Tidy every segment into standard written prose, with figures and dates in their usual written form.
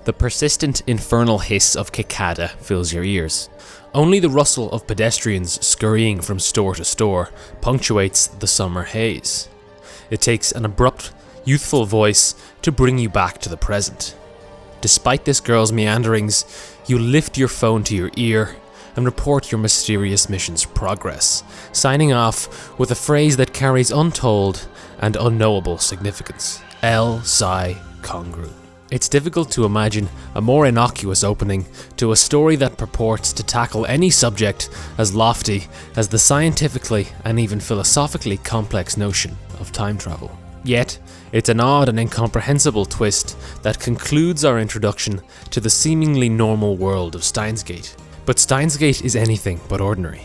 The persistent infernal hiss of cicada fills your ears. Only the rustle of pedestrians scurrying from store to store punctuates the summer haze. It takes an abrupt, youthful voice to bring you back to the present. Despite this girl's meanderings, you lift your phone to your ear and report your mysterious mission's progress, signing off with a phrase that carries untold and unknowable significance. El Psi Congru. It's difficult to imagine a more innocuous opening to a story that purports to tackle any subject as lofty as the scientifically and even philosophically complex notion of time travel. Yet, it's an odd and incomprehensible twist that concludes our introduction to the seemingly normal world of Steins Gate. But Steins Gate is anything but ordinary.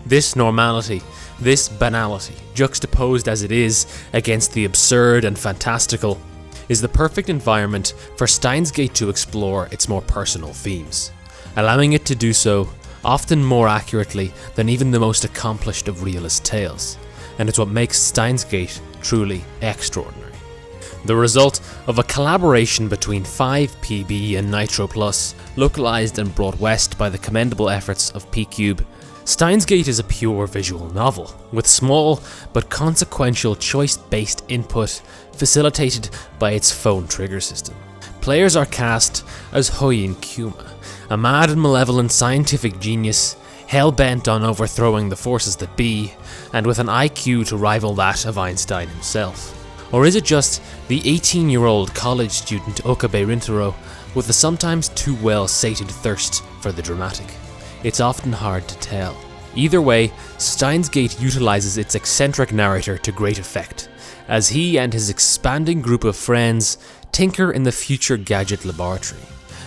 This normality, this banality, juxtaposed as it is against the absurd and fantastical, is the perfect environment for Steins Gate to explore its more personal themes, allowing it to do so often more accurately than even the most accomplished of realist tales, and it's what makes Steins Gate truly extraordinary. The result of a collaboration between 5PB and Nitro Plus, localized and brought west by the commendable efforts of P-Cube, Steins Gate is a pure visual novel, with small but consequential choice-based input facilitated by its phone trigger system. Players are cast as Hoyin Kuma, a mad and malevolent scientific genius, hell-bent on overthrowing the forces that be, and with an IQ to rival that of Einstein himself. Or is it just the 18-year-old college student Okabe Rintaro with a sometimes too well-sated thirst for the dramatic? It's often hard to tell. Either way, Steins Gate utilizes its eccentric narrator to great effect, as he and his expanding group of friends tinker in the future gadget laboratory.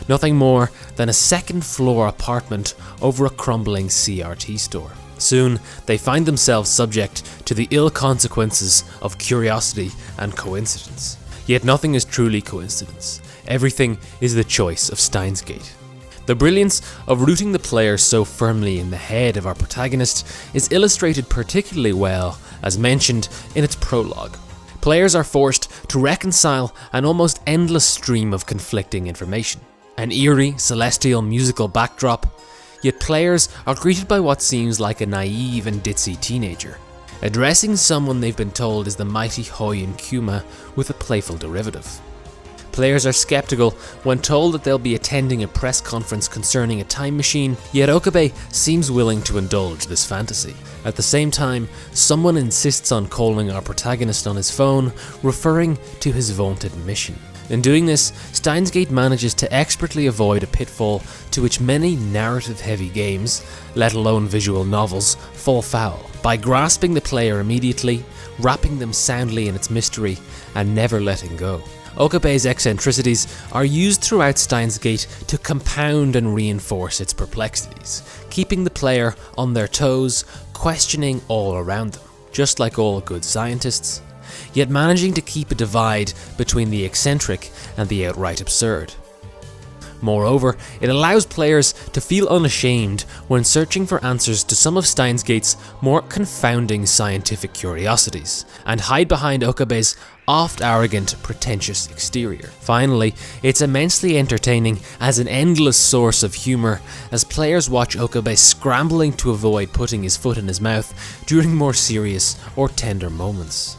Nothing more than a second-floor apartment over a crumbling CRT store. Soon, they find themselves subject to the ill consequences of curiosity and coincidence. Yet nothing is truly coincidence. Everything is the choice of Steins Gate. The brilliance of rooting the player so firmly in the head of our protagonist is illustrated particularly well, as mentioned in its prologue. Players are forced to reconcile an almost endless stream of conflicting information. An eerie, celestial musical backdrop, yet players are greeted by what seems like a naive and ditzy teenager, addressing someone they've been told is the mighty Hoyin Kuma with a playful derivative. Players are skeptical when told that they'll be attending a press conference concerning a time machine, yet Okabe seems willing to indulge this fantasy. At the same time, someone insists on calling our protagonist on his phone, referring to his vaunted mission. In doing this, Steins Gate manages to expertly avoid a pitfall to which many narrative-heavy games, let alone visual novels, fall foul, by grasping the player immediately, wrapping them soundly in its mystery, and never letting go. Okabe's eccentricities are used throughout Steins Gate to compound and reinforce its perplexities, keeping the player on their toes, questioning all around them, just like all good scientists, yet managing to keep a divide between the eccentric and the outright absurd. Moreover, it allows players to feel unashamed when searching for answers to some of Steins Gate's more confounding scientific curiosities, and hide behind Okabe's oft-arrogant, pretentious exterior. Finally, it's immensely entertaining as an endless source of humour as players watch Okabe scrambling to avoid putting his foot in his mouth during more serious or tender moments.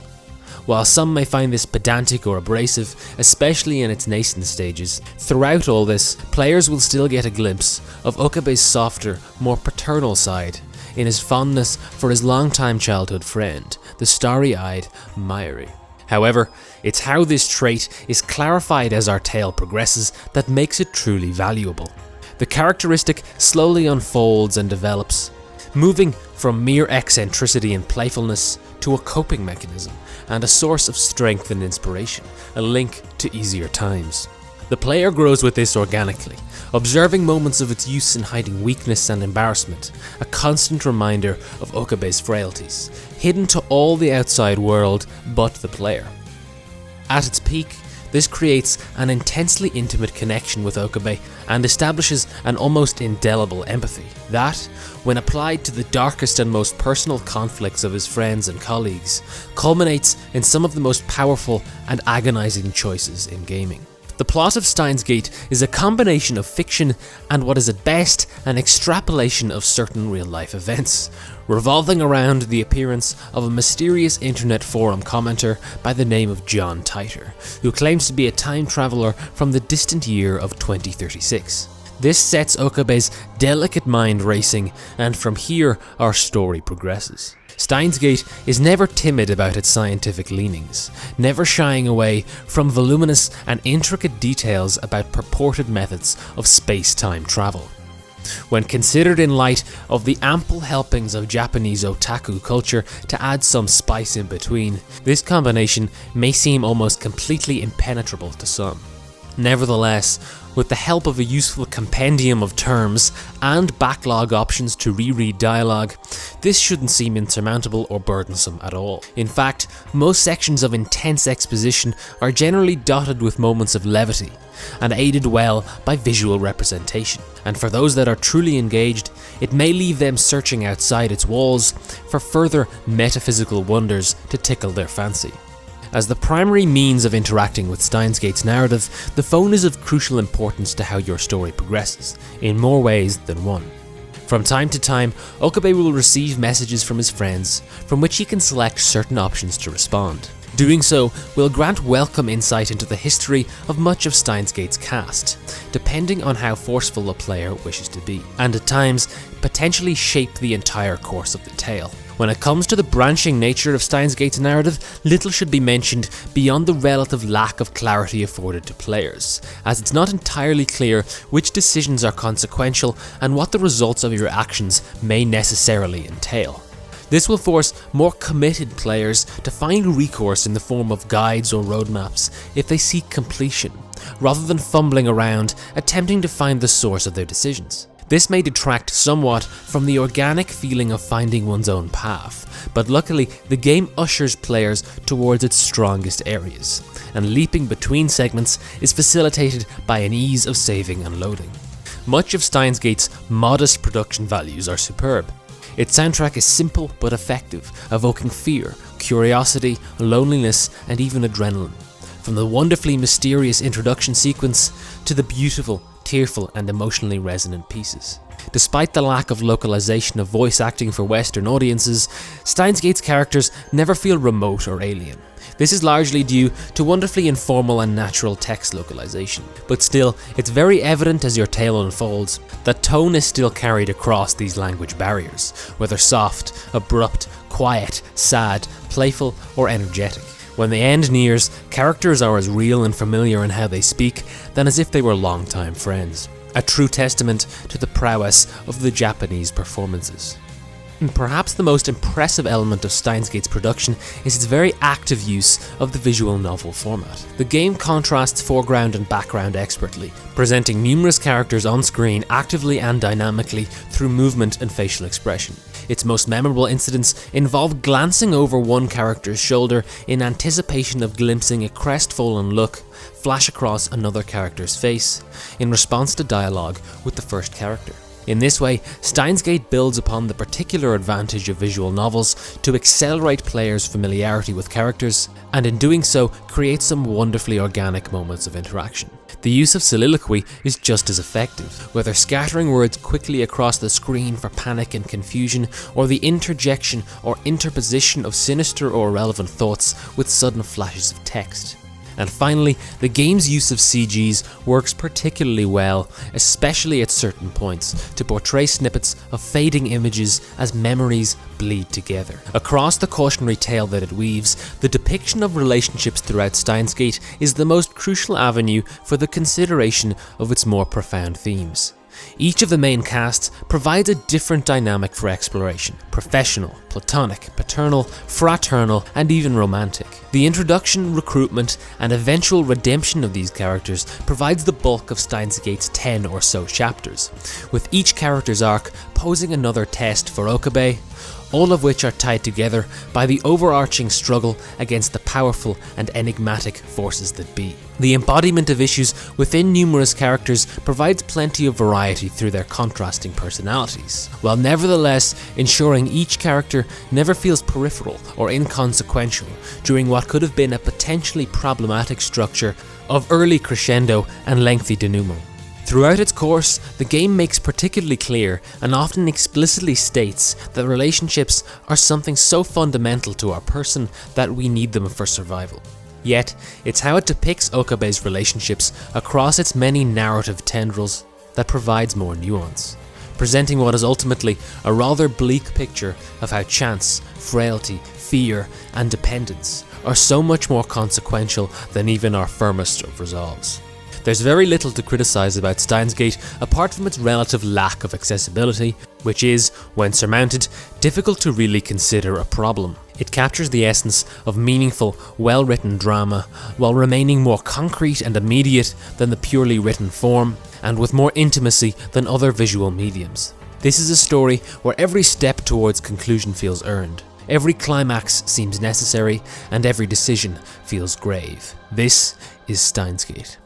While some may find this pedantic or abrasive, especially in its nascent stages, throughout all this, players will still get a glimpse of Okabe's softer, more paternal side, in his fondness for his longtime childhood friend, the starry-eyed Mayuri. However, it's how this trait is clarified as our tale progresses that makes it truly valuable. The characteristic slowly unfolds and develops, moving from mere eccentricity and playfulness to a coping mechanism and a source of strength and inspiration, a link to easier times. The player grows with this organically, observing moments of its use in hiding weakness and embarrassment, a constant reminder of Okabe's frailties, hidden to all the outside world but the player. At its peak, this creates an intensely intimate connection with Okabe and establishes an almost indelible empathy that, when applied to the darkest and most personal conflicts of his friends and colleagues, culminates in some of the most powerful and agonizing choices in gaming. The plot of Steins Gate is a combination of fiction and what is at best an extrapolation of certain real-life events, revolving around the appearance of a mysterious internet forum commenter by the name of John Titor, who claims to be a time traveller from the distant year of 2036. This sets Okabe's delicate mind racing, and from here our story progresses. Steins Gate is never timid about its scientific leanings, never shying away from voluminous and intricate details about purported methods of space-time travel. When considered in light of the ample helpings of Japanese otaku culture to add some spice in between, this combination may seem almost completely impenetrable to some. Nevertheless, with the help of a useful compendium of terms and backlog options to reread dialogue, this shouldn't seem insurmountable or burdensome at all. In fact, most sections of intense exposition are generally dotted with moments of levity, and aided well by visual representation. And for those that are truly engaged, it may leave them searching outside its walls for further metaphysical wonders to tickle their fancy. As the primary means of interacting with Steins Gate's narrative, the phone is of crucial importance to how your story progresses, in more ways than one. From time to time, Okabe will receive messages from his friends, from which he can select certain options to respond. Doing so will grant welcome insight into the history of much of Steins Gate's cast, depending on how forceful a player wishes to be, and at times potentially shape the entire course of the tale. When it comes to the branching nature of Steins Gate's narrative, little should be mentioned beyond the relative lack of clarity afforded to players, as it's not entirely clear which decisions are consequential and what the results of your actions may necessarily entail. This will force more committed players to find recourse in the form of guides or roadmaps if they seek completion, rather than fumbling around attempting to find the source of their decisions. This may detract somewhat from the organic feeling of finding one's own path, but luckily the game ushers players towards its strongest areas, and leaping between segments is facilitated by an ease of saving and loading. Much of Steins Gate's modest production values are superb. Its soundtrack is simple but effective, evoking fear, curiosity, loneliness, and even adrenaline. From the wonderfully mysterious introduction sequence to the beautiful, tearful, and emotionally resonant pieces. Despite the lack of localization of voice acting for Western audiences, Steins Gate's characters never feel remote or alien. This is largely due to wonderfully informal and natural text localization, but still, it's very evident as your tale unfolds that tone is still carried across these language barriers, whether soft, abrupt, quiet, sad, playful, or energetic. When the end nears, characters are as real and familiar in how they speak than as if they were longtime friends. A true testament to the prowess of the Japanese performances. And perhaps the most impressive element of Steins Gate's production is its very active use of the visual novel format. The game contrasts foreground and background expertly, presenting numerous characters on screen actively and dynamically through movement and facial expression. Its most memorable incidents involve glancing over one character's shoulder in anticipation of glimpsing a crestfallen look flash across another character's face in response to dialogue with the first character. In this way, Steins Gate builds upon the particular advantage of visual novels to accelerate players' familiarity with characters, and in doing so, create some wonderfully organic moments of interaction. The use of soliloquy is just as effective, whether scattering words quickly across the screen for panic and confusion, or the interjection or interposition of sinister or irrelevant thoughts with sudden flashes of text. And finally, the game's use of CGs works particularly well, especially at certain points, to portray snippets of fading images as memories bleed together. Across the cautionary tale that it weaves, the depiction of relationships throughout Steins Gate is the most crucial avenue for the consideration of its more profound themes. Each of the main casts provides a different dynamic for exploration: professional, platonic, paternal, fraternal, and even romantic. The introduction, recruitment, and eventual redemption of these characters provides the bulk of Steins Gate's 10 or so chapters, with each character's arc posing another test for Okabe, all of which are tied together by the overarching struggle against the powerful and enigmatic forces that be. The embodiment of issues within numerous characters provides plenty of variety through their contrasting personalities, while nevertheless ensuring each character never feels peripheral or inconsequential during what could have been a potentially problematic structure of early crescendo and lengthy denouement. Throughout its course, the game makes particularly clear and often explicitly states that relationships are something so fundamental to our person that we need them for survival. Yet, it's how it depicts Okabe's relationships across its many narrative tendrils that provides more nuance, presenting what is ultimately a rather bleak picture of how chance, frailty, fear, and dependence are so much more consequential than even our firmest of resolves. There's very little to criticise about Steins Gate apart from its relative lack of accessibility, which is, when surmounted, difficult to really consider a problem. It captures the essence of meaningful, well-written drama, while remaining more concrete and immediate than the purely written form, and with more intimacy than other visual mediums. This is a story where every step towards conclusion feels earned. Every climax seems necessary, and every decision feels grave. This is Steins Gate.